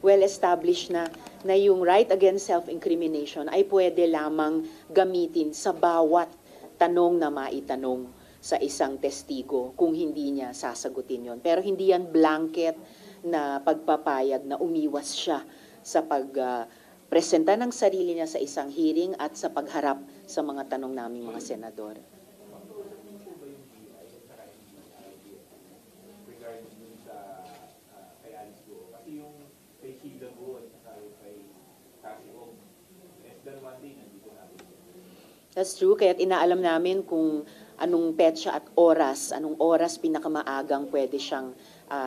well-established na yung right against self-incrimination ay pwede lamang gamitin sa bawat tanong na maitanong sa isang testigo kung hindi niya sasagutin yon. Pero hindi yan blanket na pagpapayag na umiwas siya sa presenta ng sarili niya sa isang hearing at sa pagharap sa mga tanong naming mga senador. That's true, kaya't inaalam namin kung anong petsa at oras, anong oras pinakamaagang pwede siyang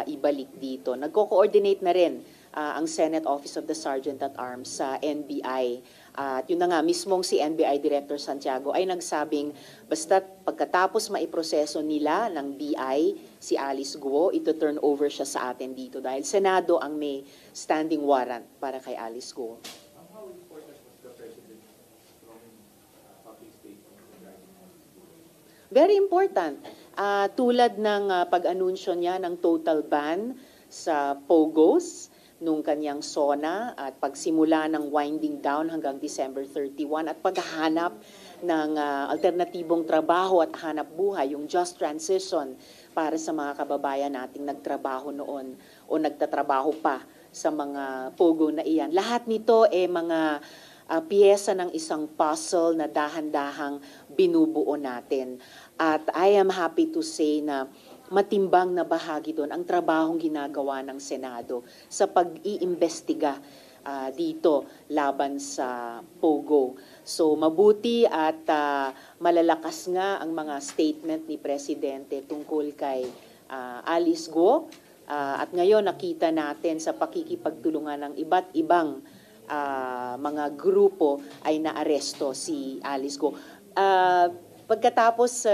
ibalik dito. Nagko-coordinate na rin ang Senate Office of the Sergeant at Arms sa NBI. At yun na nga, mismong si NBI Director Santiago ay nagsabing basta pagkatapos maiproseso nila ng BI si Alice Guo, ito turn over siya sa atin dito dahil Senado ang may standing warrant para kay Alice Guo. Very important. Tulad ng pag-anunsyo niya ng total ban sa POGOs nung kanyang SONA at pagsimula ng winding down hanggang December 31 at paghahanap ng alternatibong trabaho at hanap buhay, yung just transition para sa mga kababayan nating nagtrabaho noon o nagtatrabaho pa sa mga POGO na iyan. Lahat nito mga piyesa ng isang puzzle na dahan-dahang binubuo natin. At I am happy to say na matimbang na bahagi doon ang trabahong ginagawa ng Senado sa pag-iimbestiga dito laban sa POGO. So mabuti at malalakas nga ang mga statement ni Presidente tungkol kay Alice Guo. At ngayon nakita natin sa pakikipagtulungan ng iba't ibang mga grupo ay naaresto si Alice Guo. Pagkatapos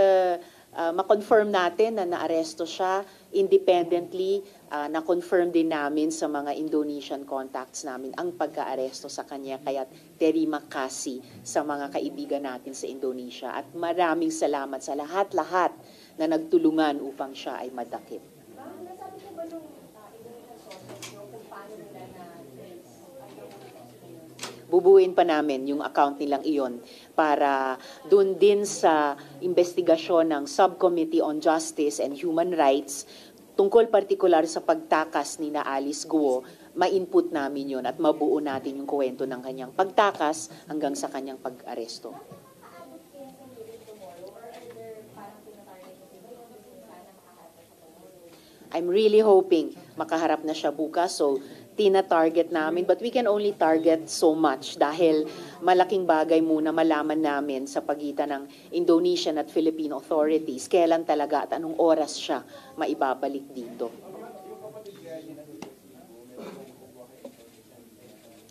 ma-confirm natin na naaresto siya independently, na-confirm din namin sa mga Indonesian contacts namin ang pagka-aresto sa kanya. Kaya terima kasih sa mga kaibigan natin sa Indonesia at maraming salamat sa lahat-lahat na nagtulungan upang siya ay madakip. Nasabi ko ba nung Indonesian sources nyo kung paano nila na-trace? Bubuin pa namin yung account nilang iyon para dun din sa investigasyon ng Subcommittee on Justice and Human Rights tungkol partikular sa pagtakas ni na Alice Guo, ma-input namin yon at mabuo natin yung kwento ng kanyang pagtakas hanggang sa kanyang pag-aresto. I'm really hoping makaharap na siya bukas, so tina-target namin, but we can only target so much dahil malaking bagay muna malaman namin sa pagitan ng Indonesian at Philippine authorities kailan talaga at anong oras siya maibabalik dito.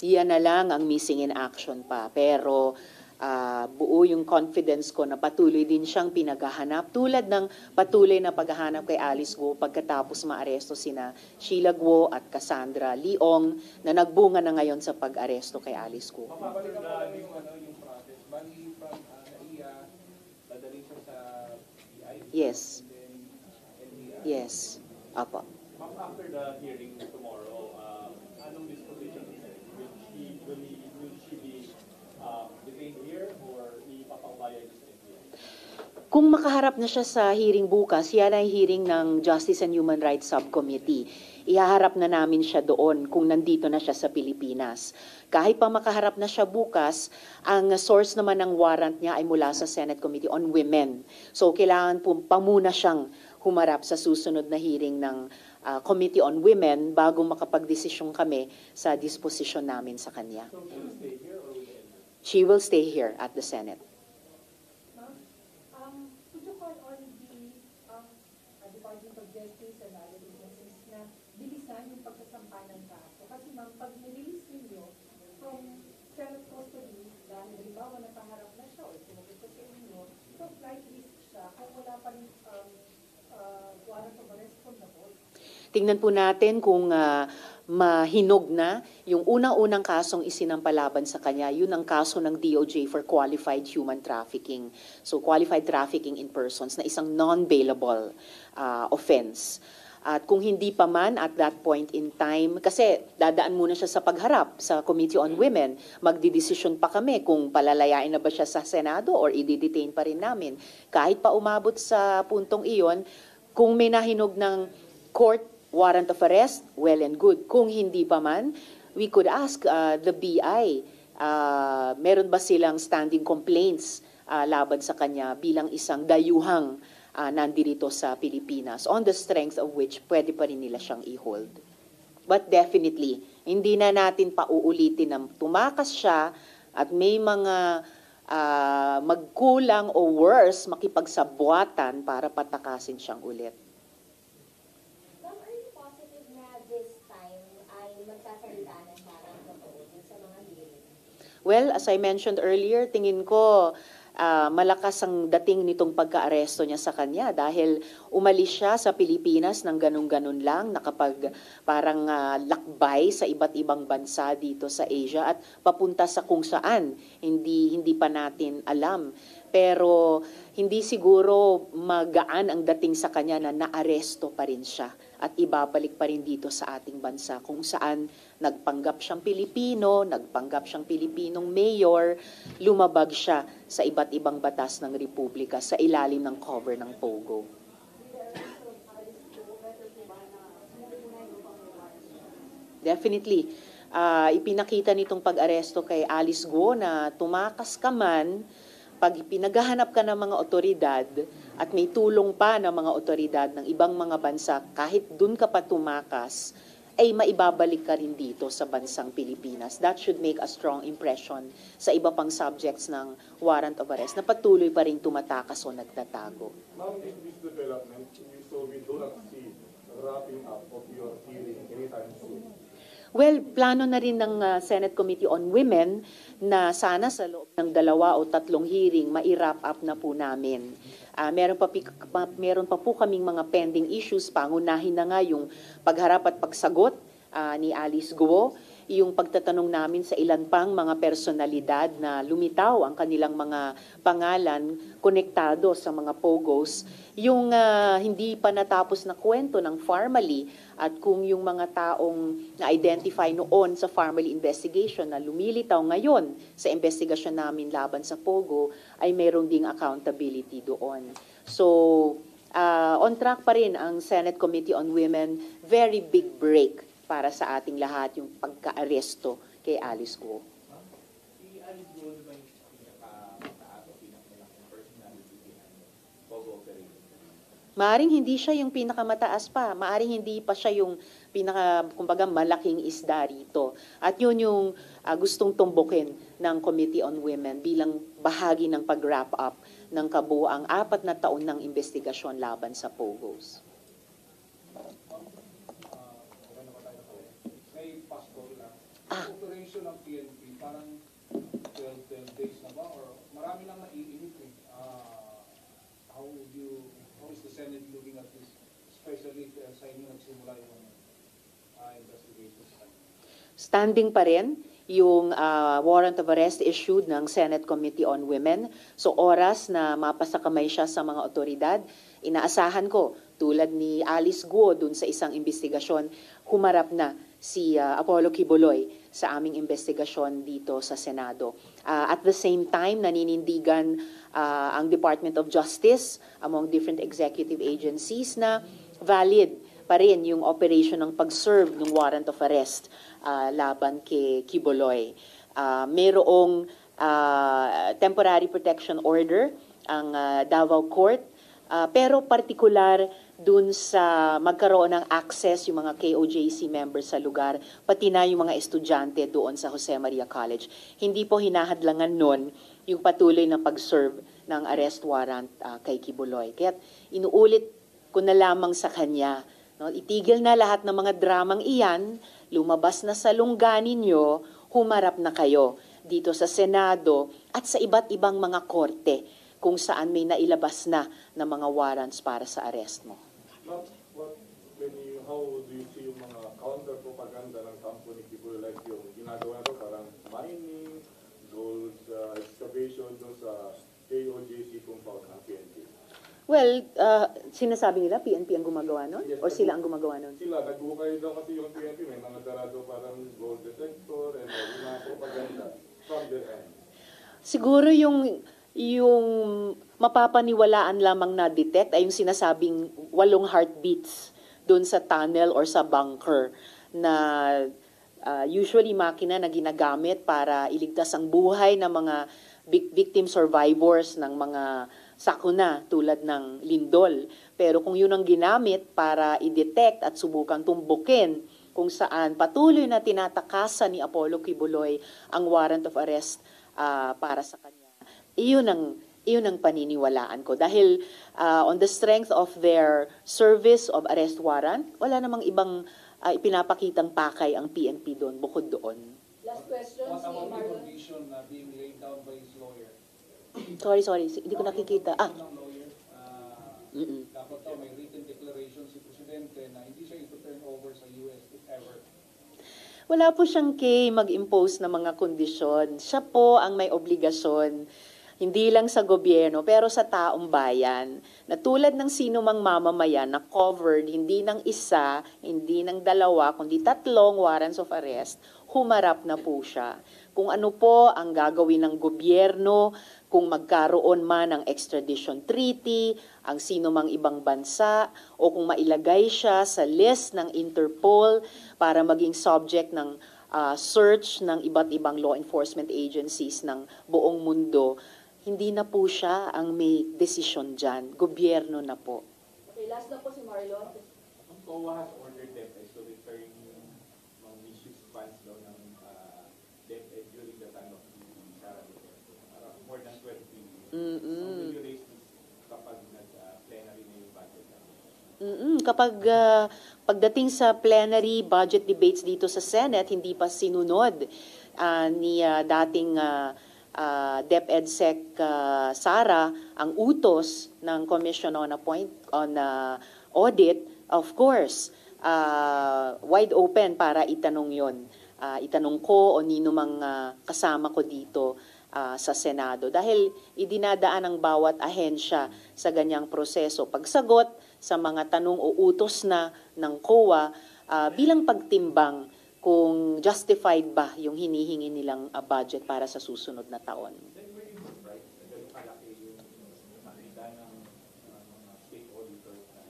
Yan na lang ang missing in action pa, pero buo yung confidence ko na patuloy din siyang pinaghahanap tulad ng patuloy na paghahanap kay Alice Guo pagkatapos maaresto sina Sheila Guo at Cassandra Leong na nagbunga na ngayon sa pag-aresto kay Alice Guo. Yes. Yes. Apo. After the hearing tomorrow, anong disposition will she be detained here or ipapaubayan sa NBI? Kung makaharap na siya sa hearing bukas, yan ay hearing ng Justice and Human Rights Subcommittee. Ihaharap na namin siya doon kung nandito na siya sa Pilipinas. Kahit pa makaharap na siya bukas, ang source naman ng warrant niya ay mula sa Senate Committee on Women. So kailangan pa muna siyang humarap sa susunod na hearing ng Committee on Women bago makapagdesisyon kami sa disposition namin sa kanya. So she will stay here or will end? She will stay here at the Senate. Could you call on the Department of Justice and other agencies na bilisan yung pagkasampa ng kaso? Kasi ma'am, pag nirelease ninyo from Senate custody, dahil halimbawa nakaharap na siya o sinagot ko sa inyo, so flight risk siya kung wala pa rin warrant of arrest from the court. Tingnan po natin kung mahinog na yung unang-unang kasong isinampalaban sa kanya, yun ang kaso ng DOJ for qualified human trafficking. So qualified trafficking in persons na isang non-bailable offense. At kung hindi pa man at that point in time, kasi dadaan muna siya sa pagharap sa Committee on Women, magdidesisyon pa kami kung palalayain na ba siya sa Senado or i-detain pa rin namin. Kahit pa umabot sa puntong iyon, kung may nahinog ng court warrant of arrest, well and good. Kung hindi pa man, we could ask the BI, meron ba silang standing complaints laban sa kanya bilang isang dayuhang nandito sa Pilipinas, on the strength of which pwede pa rin nila siyang i-hold. But definitely, hindi na natin pauulitin na tumakas siya at may mga magkulang o worse, makipagsabuatan para patakasin siyang ulit. Ma'am, are you positive na this time ay magsasalita na siya ng totoo sa mga hearing? Well, as I mentioned earlier, tingin ko malakas ang dating nitong pagka-aresto niya sa kanya dahil umalis siya sa Pilipinas ng ganun-ganun lang, nakapag parang lakbay sa iba't ibang bansa dito sa Asia at papunta sa kung saan, hindi pa natin alam. Pero hindi siguro magaan ang dating sa kanya na naaresto pa rin siya at ibabalik pa rin dito sa ating bansa kung saan nagpanggap siyang Pilipino, nagpanggap siyang Pilipinong mayor, lumabag siya sa iba't ibang batas ng Republika sa ilalim ng cover ng POGO. Definitely. Ipinakita nitong pag-aresto kay Alice Guo na tumakas ka man, pag pinaghahanap ka ng mga otoridad at may tulong pa ng mga otoridad ng ibang mga bansa, kahit dun ka pa tumakas, ay maibabalik ka rin dito sa bansang Pilipinas. That should make a strong impression sa iba pang subjects ng warrant of arrest na patuloy pa rin tumatakas o nagtatago. Ma'am, in this development, so we do not see wrapping up of your hearing anytime soon. Well, plano na rin ng Senate Committee on Women na sana sa loob ng 2 o 3 hearing mai-wrap up na po namin. Meron pa po kaming mga pending issues, pangunahin na nga yung pagharap at pagsagot ni Alice Guo, yung pagtatanong namin sa ilan pang mga personalidad na lumitaw ang kanilang mga pangalan konektado sa mga POGOs, yung hindi pa natapos na kwento ng Pharmally at kung yung mga taong na-identify noon sa Pharmally investigation na lumilitaw ngayon sa investigasyon namin laban sa POGO ay mayroong ding accountability doon. So, on track pa rin ang Senate Committee on Women, very big break para sa ating lahat yung pagka-aresto kay Alice Guo. Si Alice Guo ba yung pinaka-mataas o pinaka-malaking personality behind POGO operation? Maaring hindi siya yung pinakamataas pa, maaring hindi pa siya yung kumbaga malaking isda rito. At yun yung gustong tumbukin ng Committee on Women bilang bahagi ng pag-wrap up ng kabuuang 4 na taon ng investigasyon laban sa POGOs. Operation ng PNP, parang 12 days na ba? Or marami nang naiinit eh. How is the Senate looking at this? Especially sa inyo nagsimula yung investigation sa kanya. Standing pa rin yung warrant of arrest issued ng Senate Committee on Women. So oras na mapasakamay siya sa mga otoridad, inaasahan ko, tulad ni Alice Guo dun sa isang investigasyon, humarap na si Apollo Quiboloy sa aming investigasyon dito sa Senado. At the same time, naninindigan ang Department of Justice among different executive agencies na valid pa rin yung operation ng pag-serve ng warrant of arrest laban kay Quiboloy. Merong temporary protection order ang Davao Court, pero partikular dun sa magkaroon ng access yung mga KOJC members sa lugar, pati na yung mga estudyante doon sa Jose Maria College. Hindi po hinahadlangan nun yung patuloy na pag-serve ng arrest warrant kay Quiboloy. Kaya inuulit ko na lamang sa kanya, no, itigil na lahat ng mga dramang iyan, lumabas na sa lungga ninyo, humarap na kayo dito sa Senado at sa iba't ibang mga korte kung saan may nailabas na ng mga warrants para sa arrest mo. Ma'am, how do you see yung mga counter-propaganda ng kampo ni Quiboloy, like yung ginagawa na parang mining, gold excavation doon sa KOJC compound ng PNP? Well, Sinasabi nila PNP ang gumagawa nun? Yes, O sila ang gumagawa nun? Sila, nag-ukay daw kasi yung PNP, may mga darado parang gold detector and yung mga propaganda from their end. Siguro yung mapapaniwalaan lamang na detect ay yung sinasabing 8 heartbeats doon sa tunnel or sa bunker na usually makina na ginagamit para iligtas ang buhay ng mga victim survivors ng mga sakuna tulad ng lindol. Pero kung yun ang ginamit para i-detect at subukang tumbukin kung saan patuloy na tinatakasan ni Apollo Kibuloy ang warrant of arrest para sa kanya, iyon ang paniniwalaan ko. Dahil on the strength of their service of arrest warrant, wala namang ibang ipinapakitang pakay ang PNP doon, bukod doon. Last question, What si about the Marlon. condition being laid down by his lawyer? Sorry, hindi ko nakikita. Ng lawyer, Mm-mm. dapat daw may written declaration si Presidente na hindi siya ito turn over sa US if ever. Wala po siyang mag-impose ng mga kondisyon. Siya po ang may obligasyon, hindi lang sa gobyerno, pero sa taong bayan, na tulad ng sino mang mamamayan na covered, hindi ng isa, hindi ng 2, kundi 3 warrants of arrest, humarap na po siya. Kung ano po ang gagawin ng gobyerno, kung magkaroon man ng extradition treaty, ang sino mang ibang bansa, o kung mailagay siya sa list ng Interpol para maging subject ng search ng iba't ibang law enforcement agencies ng buong mundo, hindi na po siya ang may desisyon dyan. Gobyerno na po. Okay, last na po si Marlon. Ang COA has ordered DepEd to return yung mga misused funds daw ng DepEd during the time of Sara Duterte. More than 12 billion. So will you raise this kapag nag-plenary na yung budget? Kapag pagdating sa plenary budget debates dito sa Senate, hindi pa sinunod ni dating DepEd Sec Sara ang utos ng Commission on Audit, of course, wide open para itanong yon. Itanong ko o nino mang kasama ko dito sa Senado. Dahil idinadaan ng bawat ahensya sa ganyang proseso. Pagsagot sa mga tanong o utos na ng COA bilang pagtimbang kung justified ba yung hinihingi nilang budget para sa susunod na taon. Then were you surprised na ganun kalaki yung nakita ng mga state auditors na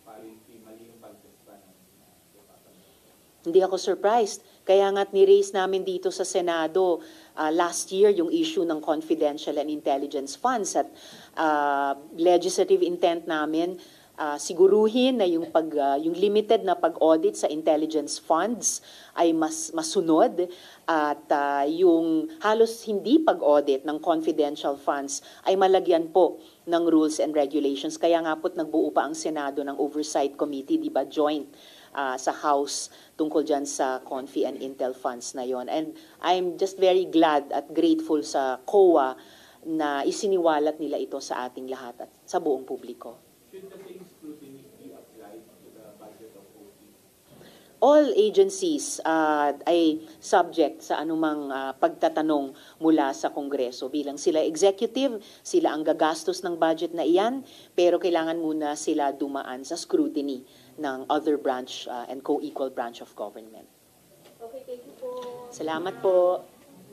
parang mali yung pagtesta ng department? Hindi ako surprised. Kaya nga't ni-raise namin dito sa Senado last year yung issue ng confidential and intelligence funds at legislative intent namin siguruhin na yung limited na pag-audit sa intelligence funds ay masunod at yung halos hindi pag-audit ng confidential funds ay malagyan po ng rules and regulations. Kaya nga po't nagbuo pa ang Senado ng Oversight Committee, di ba, joint sa House tungkol dyan sa Confi and Intel funds na yon. And I'm just very glad at grateful sa COA na isiniwalat nila ito sa ating lahat at sa buong publiko. Should the same scrutiny be applied to the budget of OP? All agencies ay subject sa anumang pagtatanong mula sa Kongreso. Bilang sila executive, sila ang gagastos ng budget na iyan, pero kailangan muna sila dumaan sa scrutiny ng other branch and co-equal branch of government. Okay, thank you po. Salamat po.